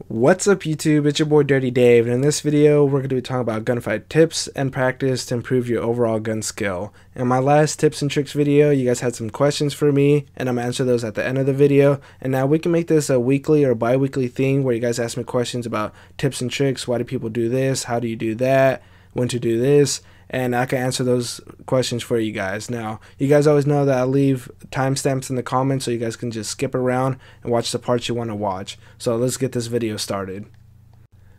What's up YouTube, it's your boy Dirty Dave, and in this video we're going to be talking about gunfight tips and practice to improve your overall gun skill. In my last tips and tricks video, you guys had some questions for me, and I'm going to answer those at the end of the video. And now we can make this a weekly or bi-weekly thing where you guys ask me questions about tips and tricks. Why do people do this? How do you do that? When to do this? And I can answer those questions for you guys. Now, you guys always know that I leave timestamps in the comments so you guys can just skip around and watch the parts you want to watch. So let's get this video started.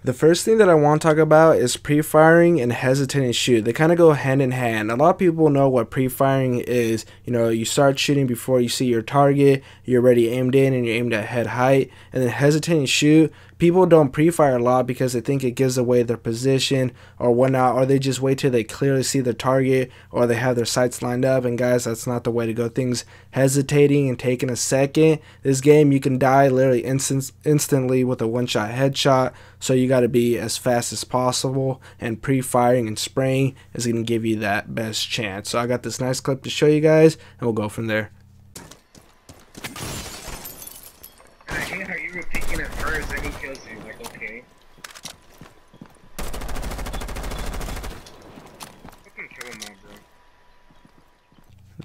The first thing that I want to talk about is pre-firing and hesitating to shoot. They kind of go hand in hand. A lot of people know what pre-firing is. You know, you start shooting before you see your target, you're already aimed in and you're aimed at head height. And then hesitating to shoot, people don't pre-fire a lot because they think it gives away their position or whatnot, or they just wait till they clearly see their target or they have their sights lined up. And guys, that's not the way to go. Things hesitating and taking a second. This game, you can die literally instantly with a one-shot headshot. So you got to be as fast as possible, and pre-firing and spraying is going to give you that best chance. So I got this nice clip to show you guys, and we'll go from there. I hate how you were peeking at first and he kills you. Like, okay. Fucking kill him all, bro.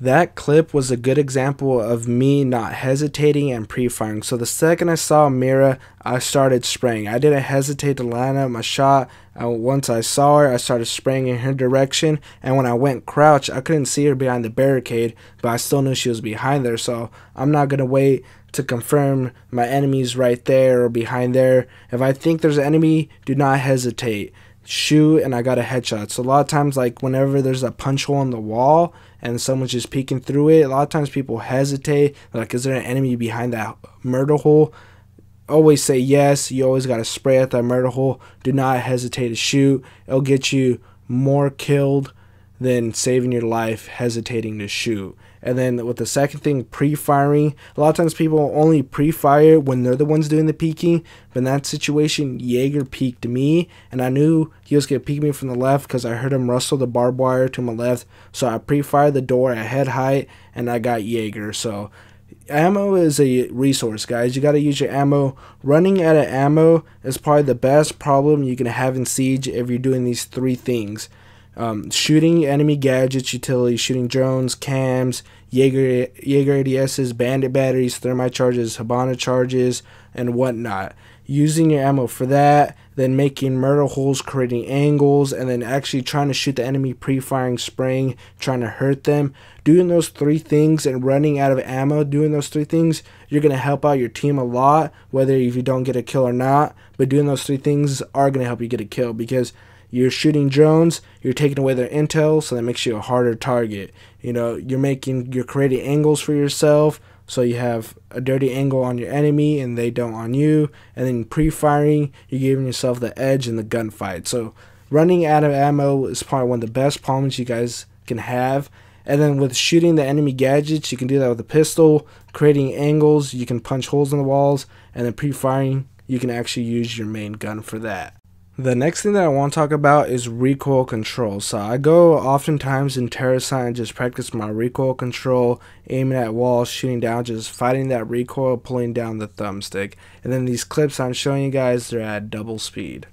That clip was a good example of me not hesitating and pre-firing. So the second I saw Mira, I started spraying. I didn't hesitate to line up my shot. Once I saw her, I started spraying in her direction. And when I went crouch, I couldn't see her behind the barricade, but I still knew she was behind there. So I'm not going to wait to confirm my enemy's right there or behind there. If I think there's an enemy, do not hesitate. Shoot, and I got a headshot. So a lot of times, like whenever there's a punch hole in the wall and someone's just peeking through it, a lot of times people hesitate, like, is there an enemy behind that murder hole? Always say yes. You always got to spray at that murder hole. Do not hesitate to shoot. It'll get you more killed than saving your life hesitating to shoot. And then with the second thing, pre-firing, a lot of times people only pre-fire when they're the ones doing the peeking. But in that situation, Jaeger peeked me, and I knew he was going to peek me from the left because I heard him rustle the barbed wire to my left. So I pre-fired the door at head height, and I got Jaeger. So ammo is a resource, guys. You got to use your ammo. Running out of ammo is probably the best problem you can have in Siege if you're doing these three things. Shooting enemy gadgets, utilities, shooting drones, cams, Jaeger ADSs, bandit batteries, thermite charges, Habana charges, and whatnot. Using your ammo for that, then making murder holes, creating angles, and then actually trying to shoot the enemy, pre-firing, spraying, trying to hurt them. Doing those three things and running out of ammo, doing those three things, you're going to help out your team a lot, whether if you don't get a kill or not. But doing those three things are going to help you get a kill because you're shooting drones, you're taking away their intel, so that makes you a harder target. You know, you're creating angles for yourself, so you have a dirty angle on your enemy and they don't on you. And then pre-firing, you're giving yourself the edge in the gunfight. So running out of ammo is probably one of the best problems you guys can have. And then with shooting the enemy gadgets, you can do that with a pistol. Creating angles, you can punch holes in the walls. And then pre-firing, you can actually use your main gun for that. The next thing that I want to talk about is recoil control. So I go oftentimes in terrorist and just practice my recoil control, aiming at walls, shooting down, just fighting that recoil, pulling down the thumbstick. And then these clips I'm showing you guys, they're at double speed.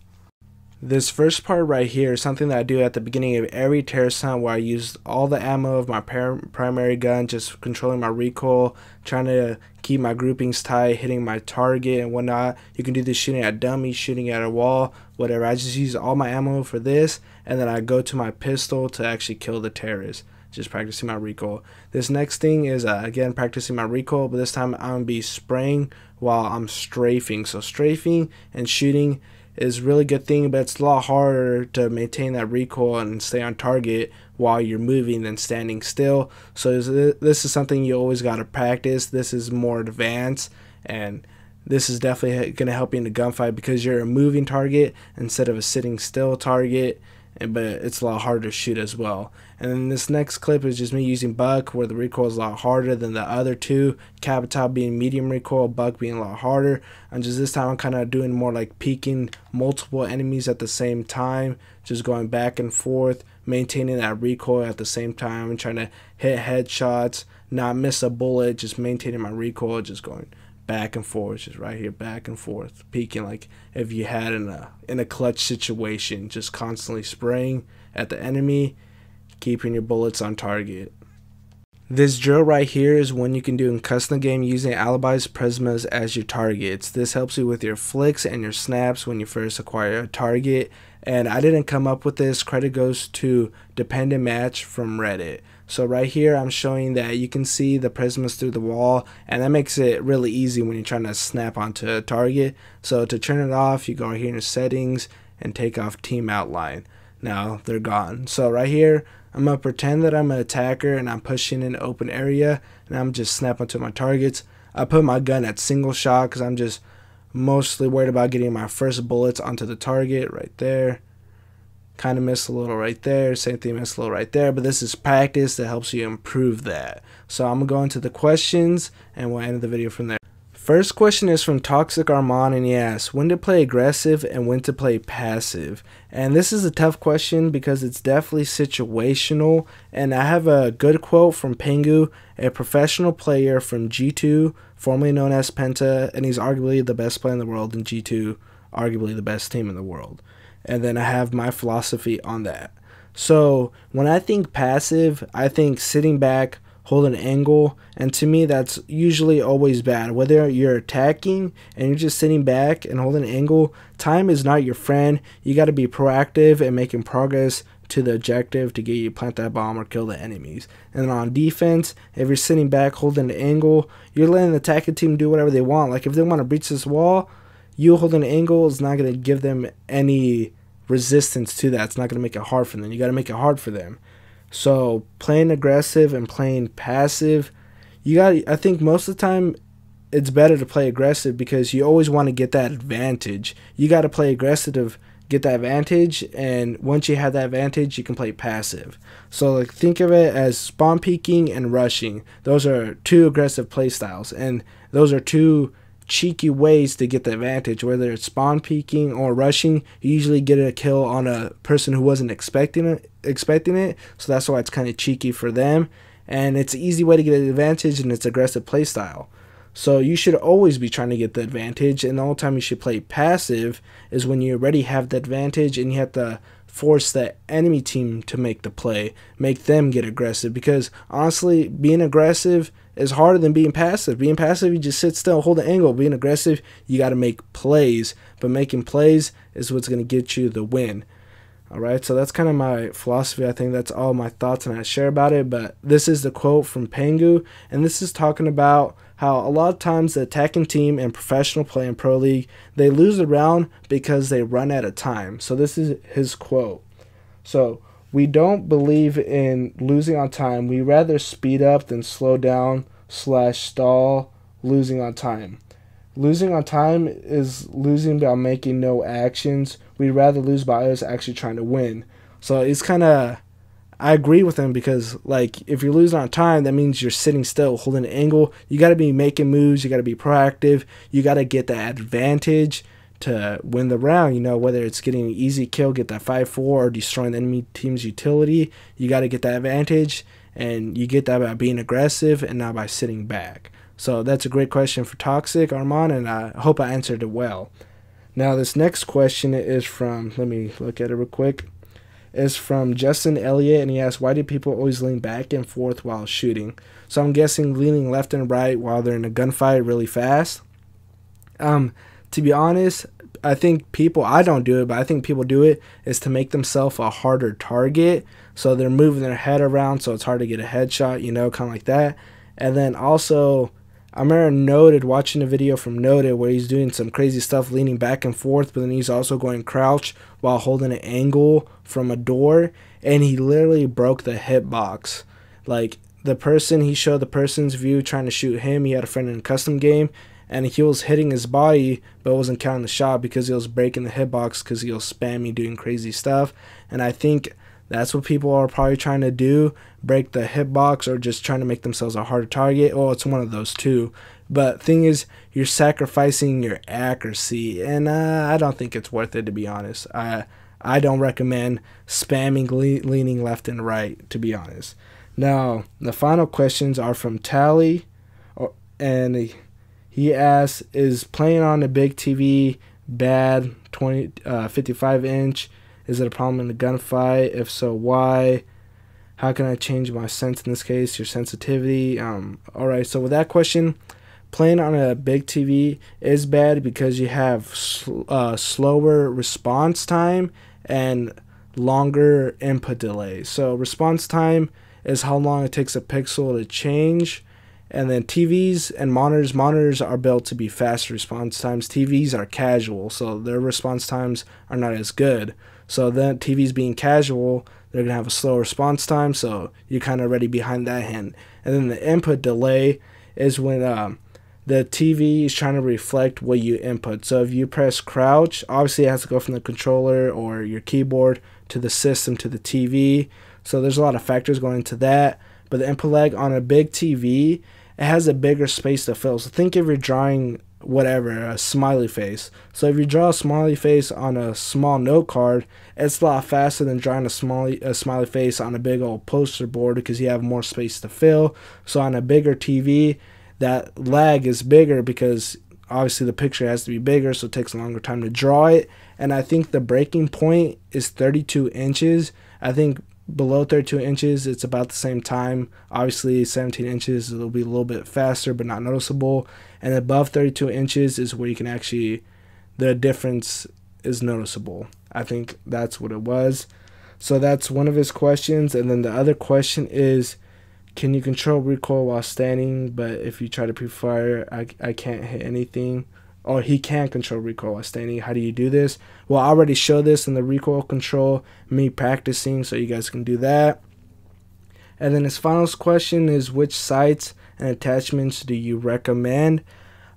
This first part right here is something that I do at the beginning of every terrorist hunt, where I use all the ammo of my primary gun, just controlling my recoil, trying to keep my groupings tight, hitting my target and whatnot. You can do this shooting at dummies, shooting at a wall, whatever. I just use all my ammo for this, and then I go to my pistol to actually kill the terrorist. Just practicing my recoil. This next thing is again practicing my recoil, but this time I'm gonna be spraying while I'm strafing. So strafing and shooting is a really good thing, but it's a lot harder to maintain that recoil and stay on target while you're moving than standing still. So this is something you always got to practice. This is more advanced, and this is definitely going to help you in the gunfight because you're a moving target instead of a sitting still target. But it's a lot harder to shoot as well. And then this next clip is just me using Buck, where the recoil is a lot harder than the other two. Capital being medium recoil, Buck being a lot harder. And just this time I'm kind of doing more like peeking multiple enemies at the same time, just going back and forth, maintaining that recoil at the same time and trying to hit headshots, not miss a bullet, just maintaining my recoil, just going back and forth, just right here, back and forth, peeking like if you had in a clutch situation, just constantly spraying at the enemy, keeping your bullets on target. This drill right here is one you can do in custom game using alibis, prismas as your targets. This helps you with your flicks and your snaps when you first acquire a target. And I didn't come up with this. Credit goes to Dependent Match from Reddit. So right here I'm showing that you can see the prismas through the wall, and that makes it really easy when you're trying to snap onto a target. So to turn it off, you go right here in your settings and take off team outline. Now they're gone. So right here I'm going to pretend that I'm an attacker and I'm pushing in an open area and I'm just snapping to my targets. I put my gun at single shot because I'm just mostly worried about getting my first bullets onto the target right there. Kind of missed a little right there. Same thing, missed a little right there. But this is practice that helps you improve that. So I'm going to go into the questions and we'll end the video from there. First question is from Toxic Armand, and he asks, when to play aggressive and when to play passive? And this is a tough question because it's definitely situational, and I have a good quote from Pengu, a professional player from G2, formerly known as Penta, and he's arguably the best player in the world in G2, arguably the best team in the world. And then I have my philosophy on that. So when I think passive, I think sitting back, hold an angle, and to me that's usually always bad. Whether you're attacking and you're just sitting back and holding an angle, time is not your friend. You got to be proactive and making progress to the objective to get you plant that bomb or kill the enemies. And on defense, if you're sitting back holding an angle, you're letting the attacking team do whatever they want. Like if they want to breach this wall, you holding an angle is not going to give them any resistance to that. It's not going to make it hard for them. You got to make it hard for them. So playing aggressive and playing passive, I think most of the time it's better to play aggressive because you always want to get that advantage. You got to play aggressive to get that advantage, and once you have that advantage, you can play passive. So like think of it as spawn peeking and rushing. Those are two aggressive play styles, and those are two cheeky ways to get the advantage. Whether it's spawn peeking or rushing, you usually get a kill on a person who wasn't expecting it, so that's why it's kind of cheeky for them, and it's an easy way to get an advantage, and it's aggressive play style. So you should always be trying to get the advantage, and the only time you should play passive is when you already have the advantage and you have to force the enemy team to make the play, make them get aggressive, because honestly being aggressive is harder than being passive. Being passive, you just sit still, hold an angle. Being aggressive, you got to make plays, but making plays is what's going to get you the win. Alright, so that's kind of my philosophy. I think that's all my thoughts and I share about it, but this is the quote from Pengu, and this is talking about how a lot of times the attacking team in professional play in Pro League, they lose the round because they run out of time. So this is his quote. So, we don't believe in losing on time. We rather speed up than slow down / stall losing on time. Losing on time is losing by making no actions. We'd rather lose by us actually trying to win. So it's kind of, I agree with him because like if you're losing on time, that means you're sitting still, holding an angle. You got to be making moves. You got to be proactive. You got to get that advantage to win the round. You know, whether it's getting an easy kill, get that 5-4, or destroying the enemy team's utility, you got to get that advantage, and you get that by being aggressive and not by sitting back. So that's a great question for Toxic Armand, and I hope I answered it well. Now this next question is from, let me look at it real quick, is from Justin Elliott, and he asks, why do people always lean back and forth while shooting? So I'm guessing leaning left and right while they're in a gunfight really fast. To be honest, I think people, I don't do it, but I think people do it, is to make themselves a harder target. So they're moving their head around so it's hard to get a headshot, you know, kind of like that. And then also, I remember watching a video from Noted where he's doing some crazy stuff, leaning back and forth, but then he's also going crouch while holding an angle from a door, and he literally broke the hitbox. Like, he showed the person's view trying to shoot him. He had a friend in a custom game, and he was hitting his body, but wasn't counting the shot because he was breaking the hitbox because he was spamming, doing crazy stuff. And I think that's what people are probably trying to do, break the hitbox or just trying to make themselves a harder target. Oh, it's one of those two. But thing is, you're sacrificing your accuracy, and I don't think it's worth it, to be honest. I don't recommend spamming leaning left and right, to be honest. Now, the final questions are from Tally, and He asks, is playing on a big TV bad? 55 inch. Is it a problem in the gunfight? If so, why? How can I change my sense in this case? Your sensitivity. Alright, so with that question, playing on a big TV is bad because you have slower response time and longer input delay. So response time is how long it takes a pixel to change. And then TVs and monitors are built to be faster response times. TVs are casual, so their response times are not as good. So then TVs being casual, they're going to have a slow response time, so you're kind of already behind that hand. And then the input delay is when the TV is trying to reflect what you input. So if you press crouch, obviously it has to go from the controller or your keyboard to the system to the TV. So there's a lot of factors going into that. But the input lag on a big TV, it has a bigger space to fill. So think if you're drawing whatever, a smiley face. So if you draw a smiley face on a small note card, it's a lot faster than drawing a smiley face on a big old poster board because you have more space to fill. So on a bigger TV, that lag is bigger because obviously the picture has to be bigger, so it takes a longer time to draw it. And I think the breaking point is 32 inches. I think below 32 inches, it's about the same time. Obviously, 17 inches, it'll be a little bit faster, but not noticeable. And above 32 inches is where you can actually, the difference is noticeable. I think that's what it was. So that's one of his questions. And then the other question is, can you control recoil while standing? But if you try to pre-fire, I can't hit anything. Or he can control recoil while standing. How do you do this? Well, I already showed this in the recoil control, me practicing, so you guys can do that. And then his final question is, which sights and attachments do you recommend?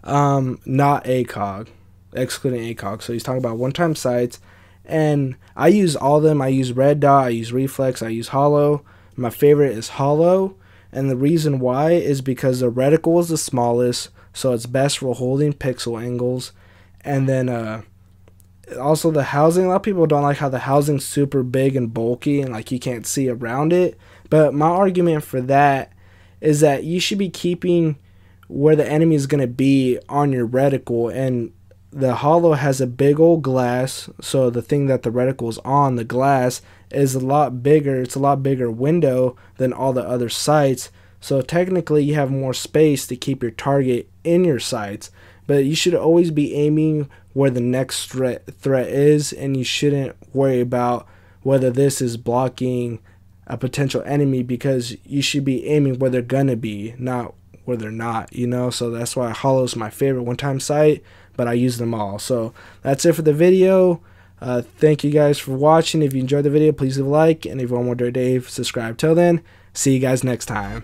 Not ACOG, excluding ACOG. So he's talking about one-time sights. And I use all of them. I use red dot, I use reflex, I use hollow. My favorite is hollow. And the reason why is because the reticle is the smallest, so it's best for holding pixel angles. And then also the housing, a lot of people don't like how the housing's super big and bulky and like you can't see around it. But my argument for that is that you should be keeping where the enemy is going to be on your reticle. And the hollow has a big old glass, so the thing that the reticle is on, the glass, is a lot bigger. It's a lot bigger window than all the other sights. So technically you have more space to keep your target in your sights. But you should always be aiming where the next threat is, and you shouldn't worry about whether this is blocking a potential enemy, because you should be aiming where they're gonna be, not where they're not, you know. So that's why hollow is my favorite one-time sight, but I use them all. So that's it for the video. Thank you guys for watching. If you enjoyed the video, please leave a like, and if you want more Dirt Dave, subscribe. Till then, see you guys next time.